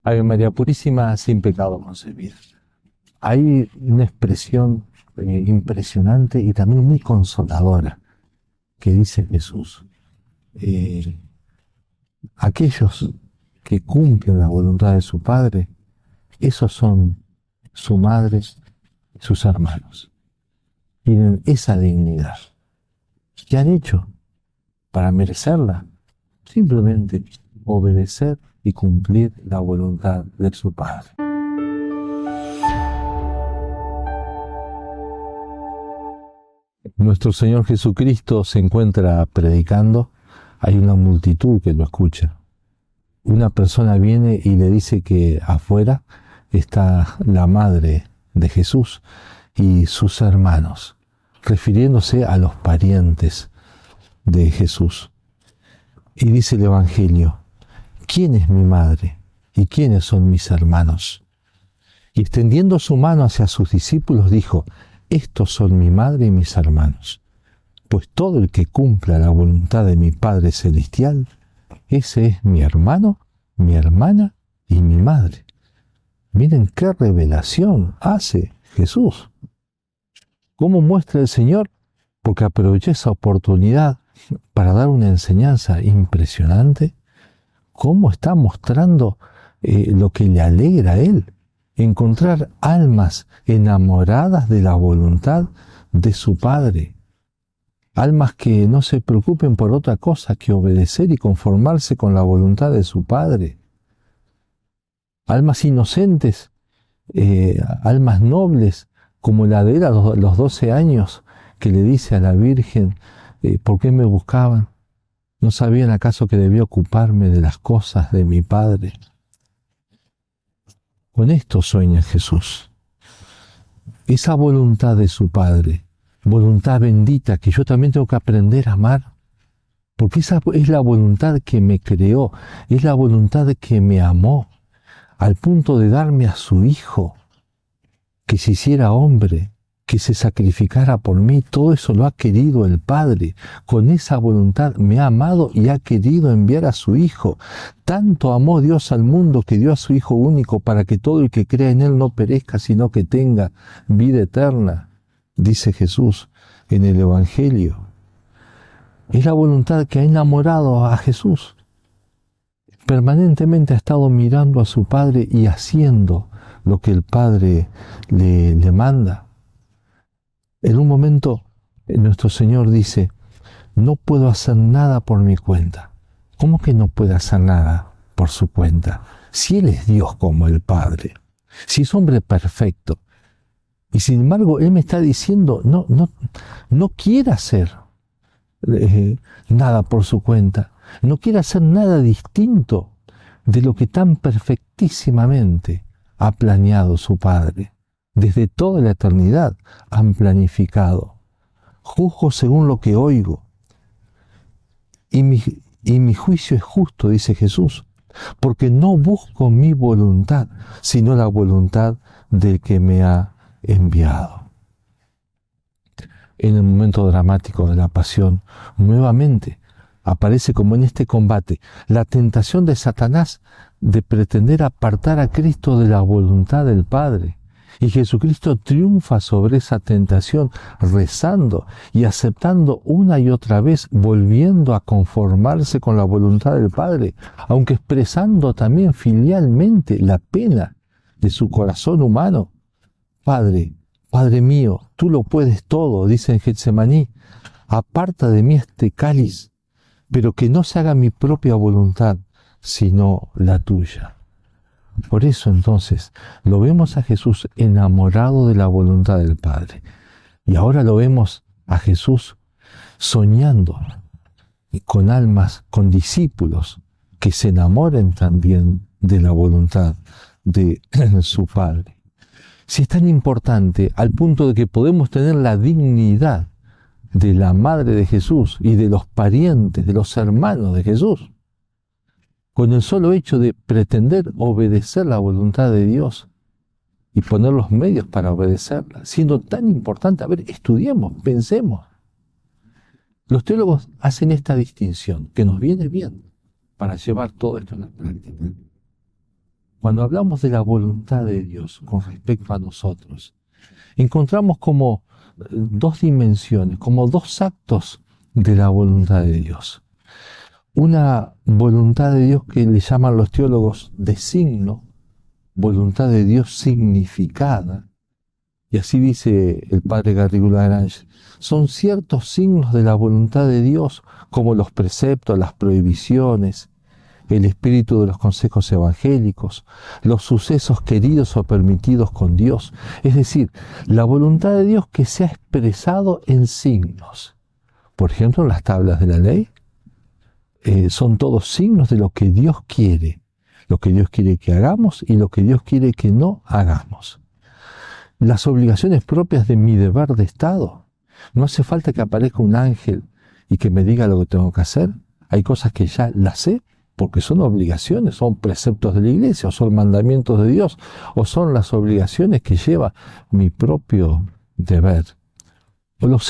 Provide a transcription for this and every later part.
Ave María Purísima, sin pecado concebida. Hay una expresión impresionante y también muy consoladora que dice Jesús. Aquellos que cumplen la voluntad de su Padre, esos son su madre, sus hermanos. Tienen esa dignidad. ¿Qué han hecho para merecerla? Simplemente obedecer y cumplir la voluntad de su Padre. Nuestro Señor Jesucristo se encuentra predicando, hay una multitud que lo escucha. Una persona viene y le dice que afuera está la madre de Jesús y sus hermanos, refiriéndose a los parientes de Jesús. Y dice el Evangelio: ¿quién es mi madre y quiénes son mis hermanos? Y extendiendo su mano hacia sus discípulos dijo: estos son mi madre y mis hermanos. Pues todo el que cumpla la voluntad de mi Padre Celestial, ese es mi hermano, mi hermana y mi madre. Miren qué revelación hace Jesús. ¿Cómo muestra el Señor? Porque aprovechó esa oportunidad para dar una enseñanza impresionante. ¿Cómo está mostrando lo que le alegra a Él? Encontrar almas enamoradas de la voluntad de su Padre. Almas que no se preocupen por otra cosa que obedecer y conformarse con la voluntad de su Padre. Almas inocentes, almas nobles, como la de él a los 12 años, que le dice a la Virgen: ¿por qué me buscaban? ¿No sabían acaso que debía ocuparme de las cosas de mi Padre? Con esto sueña Jesús. Esa voluntad de su Padre, voluntad bendita que yo también tengo que aprender a amar, porque esa es la voluntad que me creó, es la voluntad que me amó, al punto de darme a su Hijo, que se hiciera hombre, que se sacrificara por mí. Todo eso lo ha querido el Padre. Con esa voluntad me ha amado y ha querido enviar a su Hijo. Tanto amó Dios al mundo que dio a su Hijo único para que todo el que crea en Él no perezca, sino que tenga vida eterna, dice Jesús en el Evangelio. Es la voluntad que ha enamorado a Jesús. Permanentemente ha estado mirando a su Padre y haciendo lo que el Padre le manda. En un momento, nuestro Señor dice: no puedo hacer nada por mi cuenta. ¿Cómo que no puede hacer nada por su cuenta? Si Él es Dios como el Padre, si es hombre perfecto, y sin embargo Él me está diciendo: no quiere hacer nada por su cuenta, no quiere hacer nada distinto de lo que tan perfectísimamente ha planeado su Padre. Desde toda la eternidad han planificado. Juzgo según lo que oigo. Y mi juicio es justo, dice Jesús, porque no busco mi voluntad, sino la voluntad del que me ha enviado. En el momento dramático de la pasión, nuevamente aparece, como en este combate, la tentación de Satanás de pretender apartar a Cristo de la voluntad del Padre. Y Jesucristo triunfa sobre esa tentación rezando y aceptando una y otra vez, volviendo a conformarse con la voluntad del Padre, aunque expresando también filialmente la pena de su corazón humano. Padre, Padre mío, tú lo puedes todo, dice en Getsemaní, aparta de mí este cáliz, pero que no se haga mi propia voluntad, sino la tuya. Por eso entonces lo vemos a Jesús enamorado de la voluntad del Padre. Y ahora lo vemos a Jesús soñando con almas, con discípulos que se enamoren también de la voluntad de su Padre. Si es tan importante al punto de que podemos tener la dignidad de la madre de Jesús y de los parientes, de los hermanos de Jesús, con el solo hecho de pretender obedecer la voluntad de Dios y poner los medios para obedecerla, siendo tan importante, a ver, estudiemos, pensemos. Los teólogos hacen esta distinción, que nos viene bien para llevar todo esto a la práctica. cuando hablamos de la voluntad de Dios con respecto a nosotros, encontramos como dos dimensiones, como dos actos de la voluntad de Dios. Una voluntad de Dios que le llaman los teólogos de signo, voluntad de Dios significada, y así dice el padre Garrigou Lagrange, son ciertos signos de la voluntad de Dios, como los preceptos, las prohibiciones, el espíritu de los consejos evangélicos, los sucesos queridos o permitidos con Dios, es decir, la voluntad de Dios que se ha expresado en signos. Por ejemplo, las tablas de la ley son todos signos de lo que Dios quiere que hagamos y lo que Dios quiere que no hagamos. Las obligaciones propias de mi deber de Estado, no hace falta que aparezca un ángel y que me diga lo que tengo que hacer. Hay cosas que ya las sé porque son obligaciones, son preceptos de la iglesia, o son mandamientos de Dios, o son las obligaciones que lleva mi propio deber. O los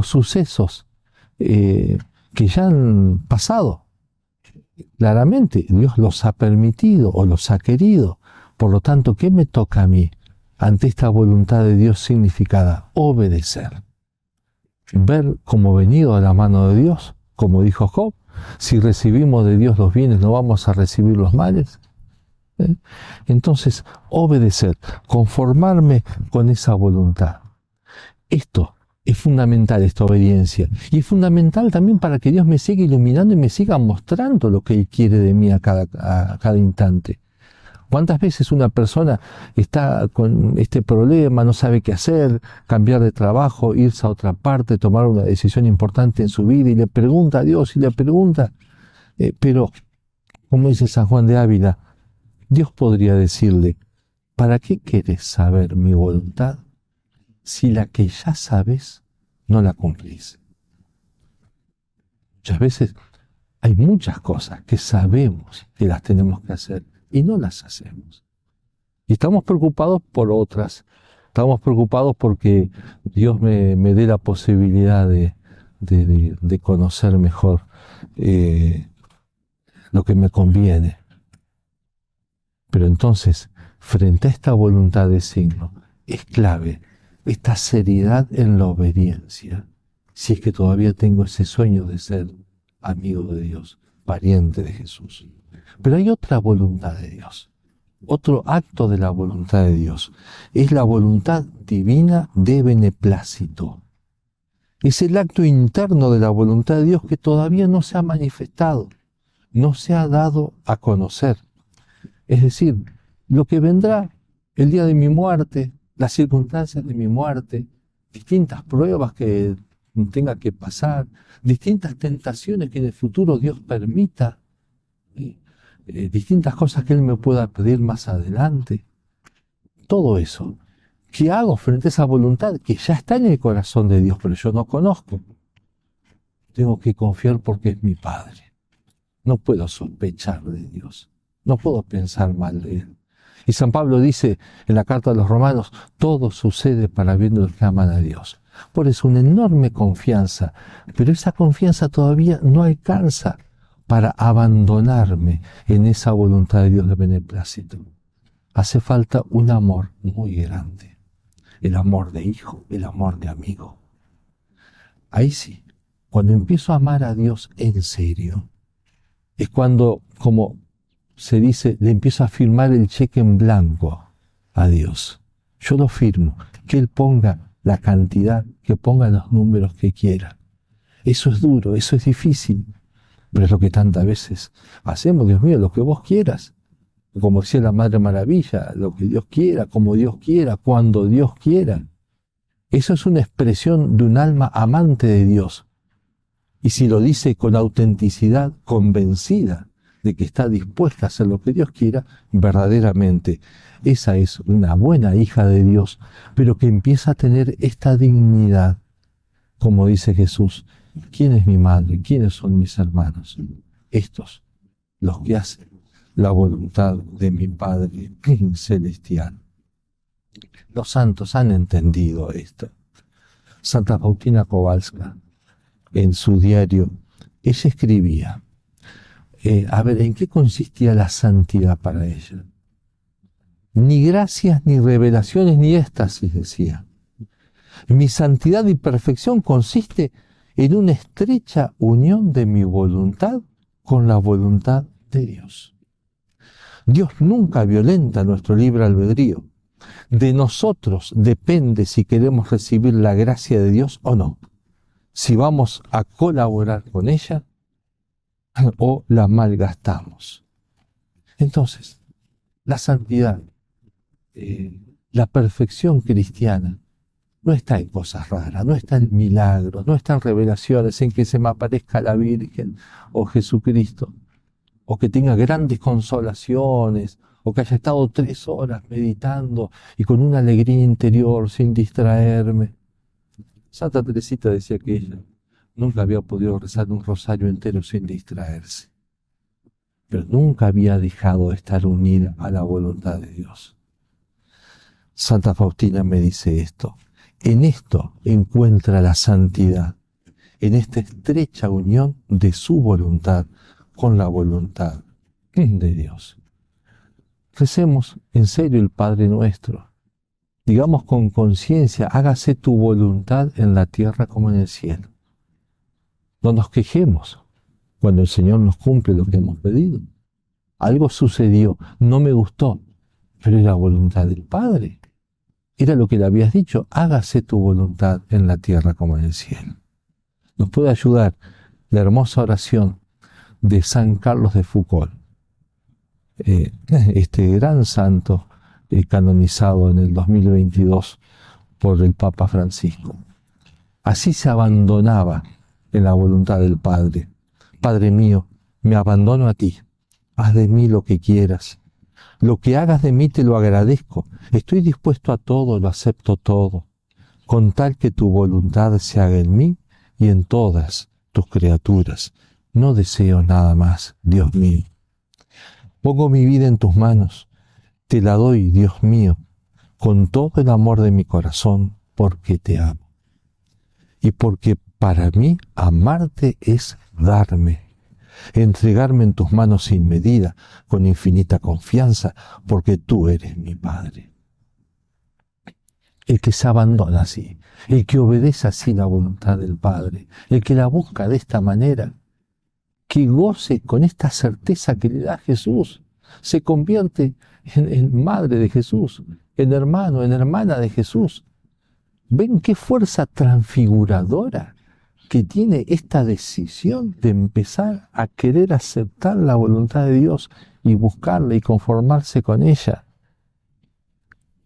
sucesos que ya han pasado. Claramente, Dios los ha permitido o los ha querido. Por lo tanto, ¿qué me toca a mí ante esta voluntad de Dios significada? Obedecer. Ver como venido a la mano de Dios, como dijo Job, si recibimos de Dios los bienes, ¿no vamos a recibir los males? Entonces, obedecer, conformarme con esa voluntad. Esto es fundamental, esta obediencia. Y es fundamental también para que Dios me siga iluminando y me siga mostrando lo que Él quiere de mí a cada instante. ¿Cuántas veces una persona está con este problema, no sabe qué hacer, cambiar de trabajo, irse a otra parte, tomar una decisión importante en su vida y le pregunta a Dios y le pregunta? Pero, como dice San Juan de Ávila, Dios podría decirle, ¿para qué quieres saber mi voluntad si la que ya sabes no la cumplís? Muchas veces hay muchas cosas que sabemos que las tenemos que hacer y no las hacemos. Y estamos preocupados por otras. Estamos preocupados porque Dios me dé la posibilidad de conocer mejor lo que me conviene. Pero entonces, frente a esta voluntad de signo, es clave esta seriedad en la obediencia, si es que todavía tengo ese sueño de ser amigo de Dios, pariente de Jesús. Pero hay otra voluntad de Dios, otro acto de la voluntad de Dios. Es la voluntad divina de beneplácito. Es el acto interno de la voluntad de Dios que todavía no se ha manifestado, no se ha dado a conocer. Es decir, lo que vendrá el día de mi muerte, las circunstancias de mi muerte, distintas pruebas que tenga que pasar, distintas tentaciones que en el futuro Dios permita, distintas cosas que Él me pueda pedir más adelante. Todo eso, ¿qué hago frente a esa voluntad que ya está en el corazón de Dios, pero yo no conozco? Tengo que confiar porque es mi Padre. No puedo sospechar de Dios, no puedo pensar mal de Él. Y San Pablo dice en la carta a los Romanos, todo sucede para bien de los que aman a Dios. Por eso una enorme confianza, pero esa confianza todavía no alcanza para abandonarme en esa voluntad de Dios de beneplácito. Hace falta un amor muy grande, el amor de hijo, el amor de amigo. Ahí sí, cuando empiezo a amar a Dios en serio, es cuando, como se dice, le empiezo a firmar el cheque en blanco a Dios. Yo lo firmo, que Él ponga la cantidad, que ponga los números que quiera. Eso es duro, eso es difícil, pero es lo que tantas veces hacemos. Dios mío, lo que vos quieras. Como decía la Madre Maravilla, lo que Dios quiera, como Dios quiera, cuando Dios quiera. Eso es una expresión de un alma amante de Dios. Y si lo dice con autenticidad, convencida de que está dispuesta a hacer lo que Dios quiera, verdaderamente esa es una buena hija de Dios, pero que empieza a tener esta dignidad, como dice Jesús. ¿Quién es mi madre? ¿Quiénes son mis hermanos? Estos, los que hacen la voluntad de mi Padre celestial. Los santos han entendido esto. Santa Faustina Kowalska, en su diario, ella escribía, ¿en qué consistía la santidad para ella? Ni gracias, ni revelaciones, ni éxtasis, decía. Mi santidad y perfección consiste en una estrecha unión de mi voluntad con la voluntad de Dios. Dios nunca violenta nuestro libre albedrío. De nosotros depende si queremos recibir la gracia de Dios o no, si vamos a colaborar con ella o la malgastamos. Entonces, la santidad, la perfección cristiana, no está en cosas raras, no está en milagros, no está en revelaciones, en que se me aparezca la Virgen o Jesucristo, o que tenga grandes consolaciones, o que haya estado 3 horas meditando y con una alegría interior sin distraerme. Santa Teresita decía que ella nunca había podido rezar un rosario entero sin distraerse, pero nunca había dejado de estar unida a la voluntad de Dios. Santa Faustina me dice esto: en esto encuentra la santidad, en esta estrecha unión de su voluntad con la voluntad de Dios. Recemos en serio el Padre Nuestro. Digamos con conciencia: hágase tu voluntad en la tierra como en el cielo. No nos quejemos cuando el Señor nos cumple lo que hemos pedido. Algo sucedió, no me gustó, pero era la voluntad del Padre. Era lo que le habías dicho: hágase tu voluntad en la tierra como en el cielo. Nos puede ayudar la hermosa oración de San Carlos de Foucauld, este gran santo canonizado en el 2022 por el Papa Francisco. Así se abandonaba en la voluntad del Padre. Padre mío, me abandono a ti. Haz de mí lo que quieras. Lo que hagas de mí te lo agradezco. Estoy dispuesto a todo, lo acepto todo, con tal que tu voluntad se haga en mí y en todas tus criaturas. No deseo nada más, Dios mío. Pongo mi vida en tus manos. Te la doy, Dios mío, con todo el amor de mi corazón, porque te amo. Y porque para mí amarte es darme, entregarme en tus manos sin medida, con infinita confianza, porque tú eres mi Padre. El que se abandona así, el que obedece así la voluntad del Padre, el que la busca de esta manera, que goce con esta certeza que le da Jesús, se convierte en madre de Jesús, en hermano, en hermana de Jesús. ¿Ven qué fuerza transfiguradora que tiene esta decisión de empezar a querer aceptar la voluntad de Dios y buscarla y conformarse con ella?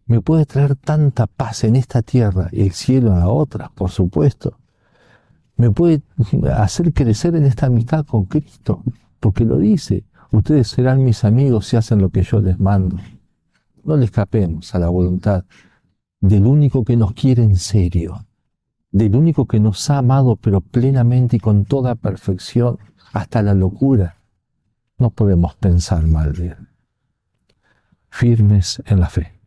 Me puede traer tanta paz en esta tierra y el cielo en la otra, por supuesto. Me puede hacer crecer en esta amistad con Cristo, porque lo dice: ustedes serán mis amigos si hacen lo que yo les mando. No le escapemos a la voluntad del único que nos quiere en serio, del único que nos ha amado pero plenamente y con toda perfección, hasta la locura. No podemos pensar mal de él. Firmes en la fe.